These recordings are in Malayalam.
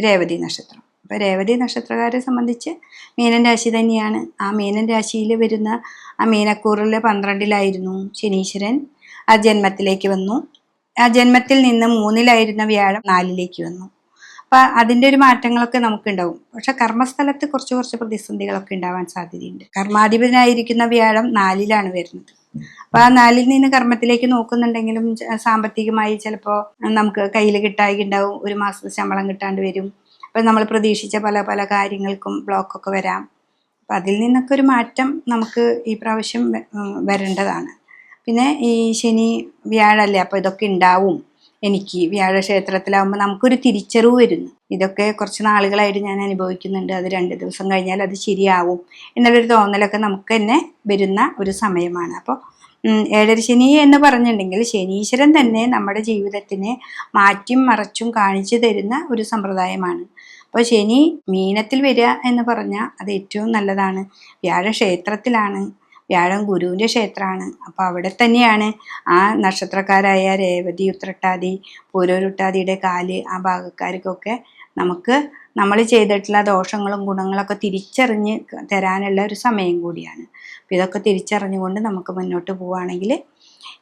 രേവതി നക്ഷത്രം. അപ്പോൾ രേവതി നക്ഷത്രക്കാരെ സംബന്ധിച്ച് മീനൻ രാശി തന്നെയാണ്. ആ മീനൻ രാശിയിൽ വരുന്ന ആ മീനക്കൂറിൽ 12-ലായിരുന്നു ശനീശ്വരൻ ആ ജന്മത്തിലേക്ക് വന്നു. ആ ജന്മത്തിൽ നിന്ന് 3-ലായിരുന്ന വ്യാഴം 4-ലേക്ക് വന്നു. അപ്പം അതിൻ്റെ ഒരു മാറ്റങ്ങളൊക്കെ നമുക്കുണ്ടാവും. പക്ഷെ കർമ്മസ്ഥലത്ത് കുറച്ച് പ്രതിസന്ധികളൊക്കെ ഉണ്ടാവാൻ സാധ്യതയുണ്ട്. കർമാധിപനായിരിക്കുന്ന വ്യാഴം 4-ലാണ് വരുന്നത്. അപ്പൊ ആ 4-ൽ നിന്ന് കർമ്മത്തിലേക്ക് നോക്കുന്നുണ്ടെങ്കിലും സാമ്പത്തികമായി ചിലപ്പോൾ നമുക്ക് കയ്യിൽ കിട്ടായി ഉണ്ടാവും. ഒരു മാസത്തെ ശമ്പളം കിട്ടാണ്ട് വരും. അപ്പം നമ്മൾ പ്രതീക്ഷിച്ച പല കാര്യങ്ങൾക്കും ബ്ലോക്കൊക്കെ വരാം. അപ്പം അതിൽ നിന്നൊക്കെ ഒരു മാറ്റം നമുക്ക് ഈ പ്രാവശ്യം വരേണ്ടതാണ്. പിന്നെ ഈ ശനി വ്യാഴല്ലേ, അപ്പോൾ ഇതൊക്കെ ഉണ്ടാവും. എനിക്ക് വ്യാഴക്ഷേത്രത്തിലാവുമ്പോൾ നമുക്കൊരു തിരിച്ചറിവ് വരുന്നു. ഇതൊക്കെ കുറച്ച് നാളുകളായിട്ട് ഞാൻ അനുഭവിക്കുന്നുണ്ട്, അത് 2 ദിവസം കഴിഞ്ഞാൽ അത് ശരിയാവും എന്നുള്ളൊരു തോന്നലൊക്കെ നമുക്ക് തന്നെ വരുന്ന ഒരു സമയമാണ്. അപ്പോൾ 7-ര ശനി എന്ന് പറഞ്ഞിട്ടുണ്ടെങ്കിൽ ശനീശ്വരൻ തന്നെ നമ്മുടെ ജീവിതത്തിനെ മാറ്റിയും മറച്ചും കാണിച്ചു തരുന്ന ഒരു സമ്പ്രദായമാണ്. അപ്പോൾ ശനി മീനത്തിൽ വരിക എന്ന് പറഞ്ഞാൽ അത് ഏറ്റവും നല്ലതാണ്. വ്യാഴക്ഷേത്രത്തിലാണ്, വ്യാഴം ഗുരുവിൻ്റെ ക്ഷേത്രമാണ്. അപ്പോൾ അവിടെ തന്നെയാണ് ആ നക്ഷത്രക്കാരായ രേവതി, ഉത്രട്ടാതി, പൂരോരുട്ടാതിയുടെ കാല് ആ ഭാഗക്കാർക്കൊക്കെ നമുക്ക് നമ്മൾ ചെയ്തിട്ടുള്ള ദോഷങ്ങളും ഗുണങ്ങളൊക്കെ തിരിച്ചറിഞ്ഞ് തരാനുള്ള ഒരു സമയം കൂടിയാണ്. അപ്പോൾ ഇതൊക്കെ തിരിച്ചറിഞ്ഞുകൊണ്ട് നമുക്ക് മുന്നോട്ട് പോവുകയാണെങ്കിൽ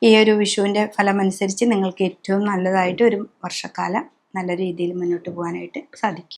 ഈ ഒരു വിഷുവിൻ്റെ ഫലമനുസരിച്ച് നിങ്ങൾക്ക് ഏറ്റവും നല്ലതായിട്ട് ഒരു വർഷക്കാലം നല്ല രീതിയിൽ മുന്നോട്ട് പോകാനായിട്ട് സാധിക്കും.